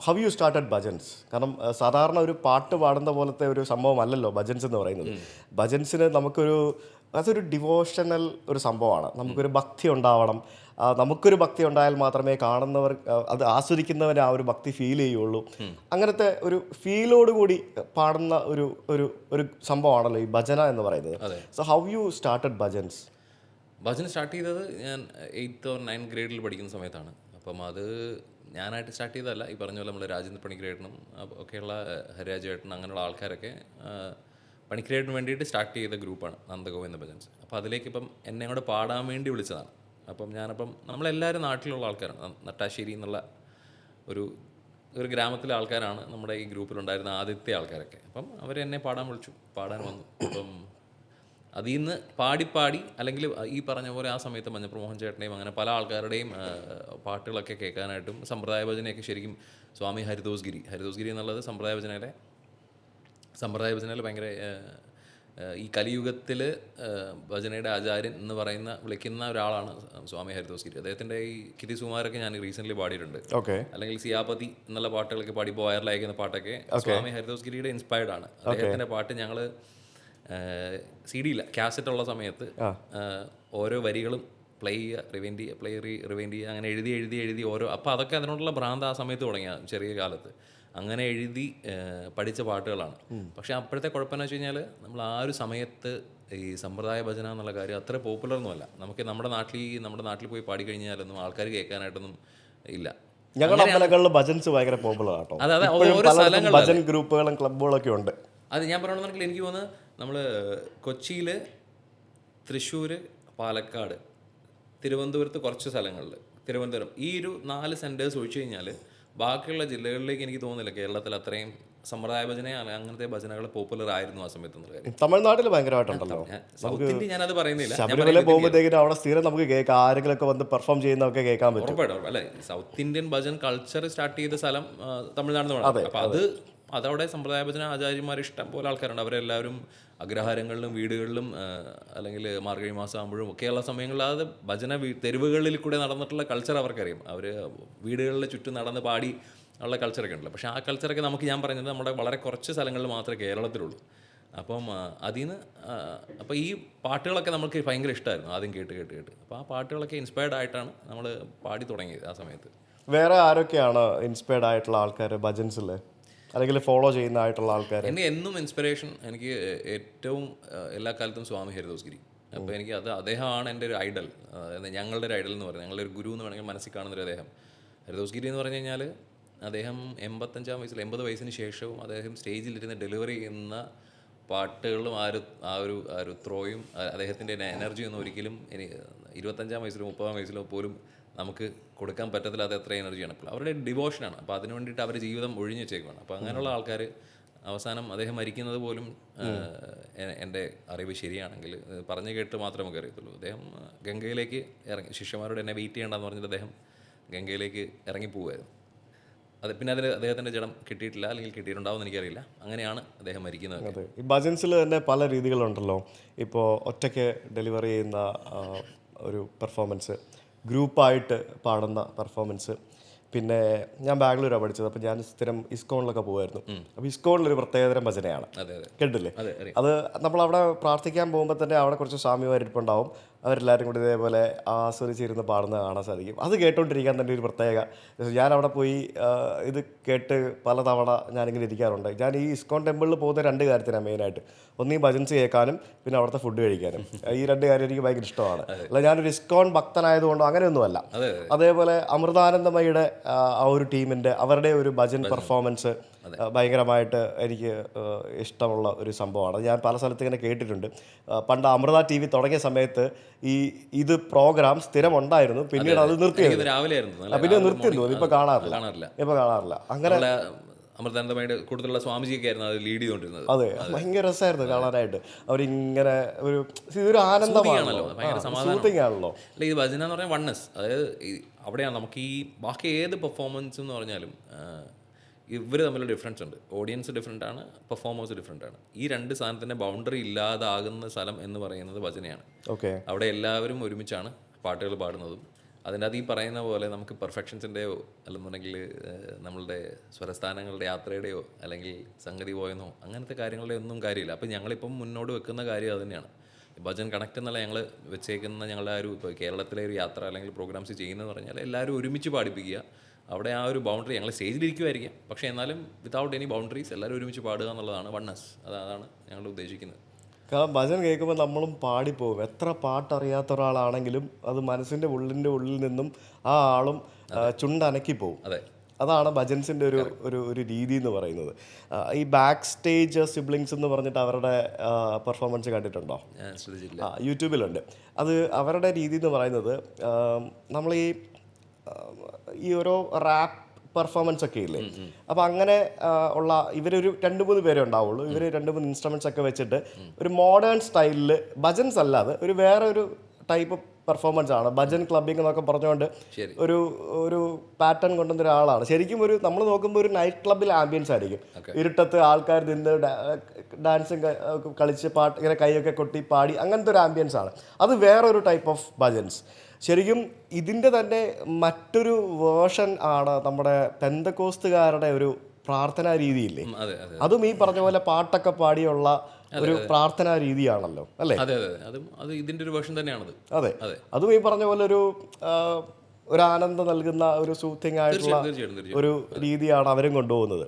How you started bhajans? കാരണം സാധാരണ ഒരു പാട്ട് പാടുന്ന പോലത്തെ ഒരു സംഭവമല്ലല്ലോ ഭജൻസ് എന്ന് പറയുന്നത്. ഭജൻസിന് അതൊരു ഡിവോഷണൽ ഒരു സംഭവമാണ്. നമുക്കൊരു ഭക്തി ഉണ്ടാവണം. നമുക്കൊരു ഭക്തി ഉണ്ടായാൽ മാത്രമേ കാണുന്നവർ, അത് ആസ്വദിക്കുന്നവന് ആ ഒരു ഭക്തി ഫീൽ ചെയ്യുള്ളൂ. അങ്ങനത്തെ ഒരു ഫീലോട് കൂടി പാടുന്ന ഒരു ഒരു ഒരു സംഭവമാണല്ലോ ഈ ഭജന എന്ന് പറയുന്നത്. So how you started bhajans? ഭജന സ്റ്റാർട്ട് ചെയ്തത് ഞാൻ 8th or 9th ഗ്രേഡിൽ പഠിക്കുന്ന സമയത്താണ്. അപ്പം അത് ഞാനായിട്ട് സ്റ്റാർട്ട് ചെയ്തതല്ല. ഈ പറഞ്ഞ പോലെ നമ്മൾ രാജേന്ദ്ര പണിക്കരേട്ടനും ഒക്കെയുള്ള ഹരിരാജേട്ടൻ അങ്ങനെയുള്ള ആൾക്കാരൊക്കെ പണിക്കരേട്ടന് വേണ്ടിയിട്ട് സ്റ്റാർട്ട് ചെയ്ത ഗ്രൂപ്പാണ് നന്ദഗോവിന്ദ ഭജൻസ്. അപ്പോൾ അതിലേക്ക് ഇപ്പം എന്നെ കൂടെ പാടാൻ വേണ്ടി വിളിച്ചതാണ്. അപ്പം നമ്മളെല്ലാവരും നാട്ടിലുള്ള ആൾക്കാരാണ്. നട്ടാശ്ശേരി എന്നുള്ള ഒരു ഗ്രാമത്തിലെ ആൾക്കാരാണ് നമ്മുടെ ഈ ഗ്രൂപ്പിലുണ്ടായിരുന്ന ആദ്യത്തെ ആൾക്കാരൊക്കെ. അപ്പം അവരെന്നെ പാടാൻ വന്നു. അപ്പം അതിൽ നിന്ന് പാടി അല്ലെങ്കിൽ ഈ പറഞ്ഞ പോലെ ആ സമയത്ത് മഞ്ഞപ്ര മോഹൻ ചേട്ടനെയും അങ്ങനെ പല ആൾക്കാരുടെയും പാട്ടുകളൊക്കെ കേൾക്കാനായിട്ടും സമ്പ്രദായ ഭജനയൊക്കെ ശരിക്കും സ്വാമി ഹരിദോസ്ഗിരി എന്നുള്ളത് സമ്പ്രദായ ഭജനയിൽ ഭയങ്കര ഈ കലിയുഗത്തിൽ ഭജനയുടെ ആചാര്യൻ എന്ന് വിളിക്കുന്ന ഒരാളാണ് സ്വാമി ഹരിദോസ്ഗിരി. അദ്ദേഹത്തിൻ്റെ ഈ കിതി സുമാരൊക്കെ ഞാൻ റീസെൻ്റ്ലി പാടിയിട്ടുണ്ട്. അല്ലെങ്കിൽ സിയാപതി എന്നുള്ള പാട്ടുകളൊക്കെ പാടിപ്പോൾ വൈറലായിരിക്കുന്ന പാട്ടൊക്കെ സ്വാമി ഹരിദോസ്ഗിരിയുടെ ഇൻസ്പയർഡ് ആണ്. അദ്ദേഹത്തിൻ്റെ പാട്ട് ഞങ്ങൾ CD ഇല്ല, കാസറ്റ് ഉള്ള സമയത്ത് ഓരോ വരികളും പ്ലേ ചെയ്യുക അങ്ങനെ എഴുതി ഓരോ, അപ്പോൾ അതൊക്കെ അതിനോടുള്ള ഭ്രാന്ത് ആ സമയത്ത് തുടങ്ങിയ ചെറിയ കാലത്ത് അങ്ങനെ എഴുതി പഠിച്ച പാട്ടുകളാണ്. പക്ഷേ അപ്പോഴത്തെ കുഴപ്പമെന്ന് വെച്ച് കഴിഞ്ഞാൽ നമ്മൾ ആ ഒരു സമയത്ത് ഈ സമ്പ്രദായ ഭജന എന്നുള്ള കാര്യം അത്ര പോപ്പുലറൊന്നുമല്ല. നമുക്ക് നമ്മുടെ നാട്ടിൽ പോയി പാടിക്കഴിഞ്ഞാലൊന്നും ആൾക്കാർ കേൾക്കാനായിട്ടൊന്നും ഇല്ല. ഞങ്ങളുടെ അമ്പലങ്ങളിൽ ഭജൻസ് ഭയങ്കര പോപ്പുലർ ആട്ടോ. അതെ, ഓരോ സ്ഥലങ്ങളിൽ ഭജൻ ഗ്രൂപ്പുകളും ക്ലബ്ബുകളൊക്കെ ഉണ്ട്. അത് ഞാൻ പറയണമെന്നുണ്ടെങ്കിൽ എനിക്ക് തോന്നുന്നത് നമ്മൾ കൊച്ചിയിൽ, തൃശ്ശൂർ, പാലക്കാട്, തിരുവനന്തപുരത്ത് കുറച്ച് സ്ഥലങ്ങളിൽ, തിരുവനന്തപുരം ഈ ഒരു 4 സെൻറ്റേഴ്സ് ഒഴിച്ചു കഴിഞ്ഞാൽ ബാക്കിയുള്ള ജില്ലകളിലേക്ക് എനിക്ക് തോന്നുന്നില്ല കേരളത്തിൽ അത്രയും സമ്പ്രദായ ഭജന അങ്ങനത്തെ ഭജനകൾ പോപ്പുലർ ആയിരുന്നു ആ സമയത്ത് എന്നുള്ള കാര്യം. തമിഴ്നാട്ടിൽ ഭയങ്കരമായിട്ടുണ്ടല്ലോ. സൗത്ത് ഇന്ത്യ ഞാനത് പറയുന്നില്ല. ശബരിമല പോകുമ്പോഴത്തേക്കും അവിടെ സ്ഥിരം നമുക്ക് കേൾക്കാം, ആരെങ്കിലൊക്കെ വന്ന് പെർഫോം ചെയ്യുന്നതൊക്കെ കേൾക്കാൻ പറ്റും. ഉറപ്പായിട്ടും അല്ലെ, south Indian bhajan culture start ചെയ്ത സ്ഥലം തമിഴ്നാട്. അപ്പോൾ അതവിടെ സമ്പ്രദായ ഭജന ആചാര്യന്മാർ ഇഷ്ടം പോലെ ആൾക്കാരുണ്ട്. അവരെല്ലാവരും അഗ്രഹാരങ്ങളിലും വീടുകളിലും അല്ലെങ്കിൽ മാർഗഴി മാസം ആകുമ്പോഴും ഒക്കെയുള്ള സമയങ്ങളിൽ അത് ഭജന തെരുവുകളിൽ കൂടെ നടന്നിട്ടുള്ള കൾച്ചർ അവർക്കറിയാം. അവർ വീടുകളിൽ ചുറ്റും നടന്ന് പാടി ഉള്ള കൾച്ചറൊക്കെ ഉണ്ടല്ലോ. പക്ഷേ ആ കൾച്ചറൊക്കെ ഞാൻ പറഞ്ഞത് നമ്മുടെ വളരെ കുറച്ച് സ്ഥലങ്ങളിൽ മാത്രമേ കേരളത്തിലുള്ളൂ. അപ്പം അതിൽ നിന്ന് അപ്പോൾ ഈ പാട്ടുകളൊക്കെ നമുക്ക് ഭയങ്കര ഇഷ്ടമായിരുന്നു ആദ്യം കേട്ട്. അപ്പോൾ ആ പാട്ടുകളൊക്കെ ഇൻസ്പയർഡ് ആയിട്ടാണ് നമ്മൾ പാടി തുടങ്ങിയത് ആ സമയത്ത്. വേറെ ആരൊക്കെയാണ് ഇൻസ്പയർഡ് ആയിട്ടുള്ള ആൾക്കാർ ഭജൻസിൽ, അല്ലെങ്കിൽ ഫോളോ ചെയ്യുന്നതായിട്ടുള്ള ആൾക്കാർ? എന്നെ എന്നും ഇൻസ്പിറേഷൻ എനിക്ക് ഏറ്റവും എല്ലാ കാലത്തും സ്വാമി ഹരിദോസ്ഗിരി. അപ്പോൾ എനിക്ക് അദ്ദേഹമാണ് എൻ്റെ ഒരു ഐഡൽ, ഞങ്ങളുടെ ഒരു ഐഡൽ എന്ന് പറയുന്നത്, ഞങ്ങളുടെ ഒരു ഗുരു എന്ന് വേണമെങ്കിൽ മനസ്സിൽ കാണുന്നൊരു അദ്ദേഹം. ഹരിദോസ്ഗിരി എന്ന് പറഞ്ഞു കഴിഞ്ഞാൽ അദ്ദേഹം 80 വയസ്സിന് ശേഷവും അദ്ദേഹം സ്റ്റേജിലിരുന്ന് ഡെലിവറി ചെയ്യുന്ന പാട്ടുകളും ആ ഒരു ത്രോയും അദ്ദേഹത്തിൻ്റെ എനർജിയൊന്നും ഒരിക്കലും 25 വയസ്സിലോ 30 വയസ്സിലോ പോലും നമുക്ക് കൊടുക്കാൻ പറ്റത്തില്ല. അത് എത്ര എനർജിയാണ്. അപ്പോൾ അവരുടെ ഡിവോഷനാണ്. അപ്പോൾ അതിനു വേണ്ടിയിട്ട് അവരുടെ ജീവിതം ഒഴിഞ്ഞു വെച്ചേക്കുവാണ്. അപ്പോൾ അങ്ങനെയുള്ള ആൾക്കാർ അവസാനം അദ്ദേഹം മരിക്കുന്നത് പോലും എൻ്റെ അറിവ് ശരിയാണെങ്കിൽ പറഞ്ഞു കേട്ട് മാത്രമേ നമുക്ക് അറിയത്തുള്ളൂ. അദ്ദേഹം ഗംഗയിലേക്ക് ശിഷ്യന്മാരോട് എന്നെ വെയിറ്റ് ചെയ്യേണ്ടെന്ന് പറഞ്ഞിട്ട് അദ്ദേഹം ഗംഗയിലേക്ക് ഇറങ്ങിപ്പോവുമായിരുന്നു. പിന്നെ അദ്ദേഹത്തിൻ്റെ ജഡം കിട്ടിയിട്ടില്ല, അല്ലെങ്കിൽ കിട്ടിയിട്ടുണ്ടാവും എനിക്കറിയില്ല. അങ്ങനെയാണ് അദ്ദേഹം മരിക്കുന്നത്. അതെ, ഈ ഭജൻസിൽ തന്നെ പല രീതികളുണ്ടല്ലോ. ഇപ്പോൾ ഒറ്റയ്ക്ക് ഡെലിവറി ചെയ്യുന്ന ഒരു പെർഫോമൻസ്, ഗ്രൂപ്പായിട്ട് പാടുന്ന പെർഫോമൻസ്. പിന്നെ ഞാൻ ബാംഗ്ലൂരാണ് പഠിച്ചത്. അപ്പോൾ ഞാൻ സ്ഥിരം ഇസ്കോണിലൊക്കെ പോകുമായിരുന്നു. അപ്പോൾ ഇസ്കോണിലൊരു പ്രത്യേകതരം ഭജനയാണ്, കേട്ടില്ലേ? അത് നമ്മളവിടെ പ്രാർത്ഥിക്കാൻ പോകുമ്പോൾ തന്നെ അവിടെ കുറച്ച് സ്വാമിമാരിപ്പുണ്ടാവും. അവരെല്ലാവരും കൂടി ഇതേപോലെ ആസ്വദിച്ചിരുന്ന് പാടുന്നത് കാണാൻ സാധിക്കും. അത് കേട്ടോണ്ടിരിക്കാൻ തന്നെ ഒരു പ്രത്യേക, ഞാനവിടെ പോയി ഇത് കേട്ട് പലതവണ ഞാനിങ്ങനെ ഇരിക്കാറുണ്ട്. ഞാൻ ഈ ഇസ്കോൺ ടെമ്പിളിൽ പോകുന്ന 2 കാര്യത്തിനാണ് മെയിനായിട്ട്. ഒന്നീ ഭജൻസ് കേൾക്കാനും പിന്നെ അവിടുത്തെ ഫുഡ് കഴിക്കാനും. ഈ 2 കാര്യം എനിക്ക് ഭയങ്കര ഇഷ്ടമാണ്. അല്ല, ഞാനൊരു ഇസ്കോൺ ഭക്തനായതുകൊണ്ടോ അങ്ങനെയൊന്നുമല്ല. അതേപോലെ അമൃതാനന്ദമയുടെ ആ ഒരു ടീമിൻ്റെ അവരുടെ ഒരു ഭജൻ പെർഫോമൻസ് ഭയങ്കരമായിട്ട് എനിക്ക് ഇഷ്ടമുള്ള ഒരു സംഭവമാണ്. ഞാൻ പല സ്ഥലത്ത് ഇങ്ങനെ കേട്ടിട്ടുണ്ട്. പണ്ട് അമൃത TV തുടങ്ങിയ സമയത്ത് ഇത് പ്രോഗ്രാം സ്ഥിരം ഉണ്ടായിരുന്നു. പിന്നീട് അത് നിർത്തിയിരുന്നു. പിന്നെ നിർത്തിയിരുന്നു. ഇപ്പൊ കാണാറില്ല. അങ്ങനെ അമൃതാനന്ദമയുടെ കൂടുതലുള്ള സ്വാമിജിയൊക്കെ ആയിരുന്നു അത് ലീഡ് ചെയ്തുകൊണ്ടിരുന്നത്. അതെ, ഭയങ്കര രസമായിരുന്നു കാണാനായിട്ട്. അവരിങ്ങനെ ഇതൊരു ആനന്ദമാണല്ലോ, സൂത്തിങ് ആണല്ലോ. അല്ല, ഈ ഭജന എന്ന് പറഞ്ഞാൽ വണ്ണസ്. അതായത് അവിടെയാണ് നമുക്ക് ഈ ബാക്കി ഏത് പെർഫോമൻസ് എന്ന് പറഞ്ഞാലും ഇവർ തമ്മിലുള്ള ഡിഫറൻസ് ഉണ്ട്. ഓഡിയൻസ് ഡിഫറെൻ്റ് ആണ്, പെർഫോമേഴ്സ് ഡിഫറെൻ്റ് ആണ്. ഈ 2 സാധനത്തിൻ്റെ ബൗണ്ടറി ഇല്ലാതാകുന്ന സ്ഥലം എന്ന് പറയുന്നത് ഭജനയാണ്. ഓക്കെ, അവിടെ എല്ലാവരും ഒരുമിച്ചാണ് പാട്ടുകൾ പാടുന്നതും അതിൻ്റെ അത് ഈ പറയുന്ന പോലെ നമുക്ക് പെർഫെക്ഷൻസിൻ്റെയോ അല്ലെന്നുണ്ടെങ്കിൽ നമ്മളുടെ സ്വരസ്ഥാനങ്ങളുടെ യാത്രയുടെയോ അല്ലെങ്കിൽ സംഗതി പോയെന്നോ അങ്ങനത്തെ കാര്യങ്ങളുടെ ഒന്നും കാര്യമില്ല. അപ്പോൾ ഞങ്ങളിപ്പം മുന്നോട്ട് വെക്കുന്ന കാര്യം അത് തന്നെയാണ്. ഭജൻ കണക്ട് എന്നുള്ള ഞങ്ങൾ വെച്ചേക്കുന്ന ഞങ്ങളുടെ ആ ഒരു ഇപ്പോൾ കേരളത്തിലെ ഒരു യാത്ര അല്ലെങ്കിൽ പ്രോഗ്രാംസ് ചെയ്യുന്നതെന്ന് പറഞ്ഞാൽ എല്ലാവരും ഒരുമിച്ച് പാടിപ്പിക്കുക. അവിടെ ആ ഒരു ബൗണ്ടറി ഞങ്ങൾ സ്റ്റേജിലിരിക്കുമായിരിക്കാം, പക്ഷേ എന്നാലും വിതൗട്ട് എനി ബൗണ്ടറീസ് എല്ലാവരും ഒരുമിച്ച് പാടുക എന്നുള്ളതാണ് വണ്ണസ്. അതാണ് ഞങ്ങൾ ഉദ്ദേശിക്കുന്നത്. കാരണം ഭജൻ കേൾക്കുമ്പോൾ നമ്മളും പാടിപ്പോകും. എത്ര പാട്ടറിയാത്ത ഒരാളാണെങ്കിലും അത് മനസ്സിൻ്റെ ഉള്ളിൽ നിന്നും ആ ആളും ചുണ്ടനക്കി പോകും. അതെ, അതാണ് ഭജൻസിൻ്റെ ഒരു ഒരു ഒരു രീതി എന്ന് പറയുന്നത്. ഈ ബാക്ക് സ്റ്റേജ് സിബ്ലിങ്സ് എന്ന് പറഞ്ഞിട്ട് അവരുടെ പെർഫോമൻസ് കണ്ടിട്ടുണ്ടോ? ഞാൻ ശ്രദ്ധിച്ചില്ല. യൂട്യൂബിലുണ്ട്. അത് അവരുടെ രീതി എന്ന് പറയുന്നത് നമ്മൾ ഈ ഓരോ റാപ്പ് പെർഫോമൻസ് ഒക്കെ ഇല്ലേ, അപ്പോൾ അങ്ങനെ ഉള്ള ഇവരൊരു 2-3 പേരേ ഉണ്ടാവുള്ളൂ. ഇവർ 2-3 ഇൻസ്ട്രുമെൻറ്റ്സ് ഒക്കെ വെച്ചിട്ട് ഒരു മോഡേൺ സ്റ്റൈലിൽ ഭജൻസ് അല്ലാതെ ഒരു വേറെ ഒരു ടൈപ്പ് പെർഫോമൻസ് ആണ്. ഭജൻ ക്ലബിംഗ് എന്നൊക്കെ പറഞ്ഞുകൊണ്ട് ഒരു ഒരു പാറ്റേൺ കൊണ്ടുവന്ന ഒരാളാണ്. ശരിക്കും ഒരു നമ്മൾ നോക്കുമ്പോൾ ഒരു നൈറ്റ് ക്ലബ്ബിൽ ആംബിയൻസ് ആയിരിക്കും. ഇരുട്ടത്ത് ആൾക്കാർ നിന്ന് ഡാൻസും കളിച്ച് പാട്ട് ഇങ്ങനെ കൈയൊക്കെ കൊട്ടി പാടി അങ്ങനത്തെ ഒരു ആംബിയൻസ് ആണ്. അത് വേറൊരു ടൈപ്പ് ഓഫ് ഭജൻസ്. ശരിക്കും ഇതിൻ്റെ തന്നെ മറ്റൊരു വേർഷൻ ആണ് നമ്മുടെ പെന്തക്കോസ്തുകാരുടെ ഒരു പ്രാർത്ഥനാ രീതിയില്ലേ. അതും ഈ പറഞ്ഞ പോലെ പാട്ടൊക്കെ പാടിയുള്ള ഒരു പ്രാർത്ഥനാ രീതിയാണല്ലോ, അല്ലേ? അതെ അതെ, അത് ഇതിൻ്റെ ഒരു വേർഷൻ തന്നെയാണത്. അതെ, അതും ഈ പറഞ്ഞ പോലെ ഒരു ആനന്ദം നൽകുന്ന ഒരു സൂത്തിങ് ആയിട്ടുള്ള ഒരു രീതിയാണ് അവരും കൊണ്ടുപോകുന്നത്.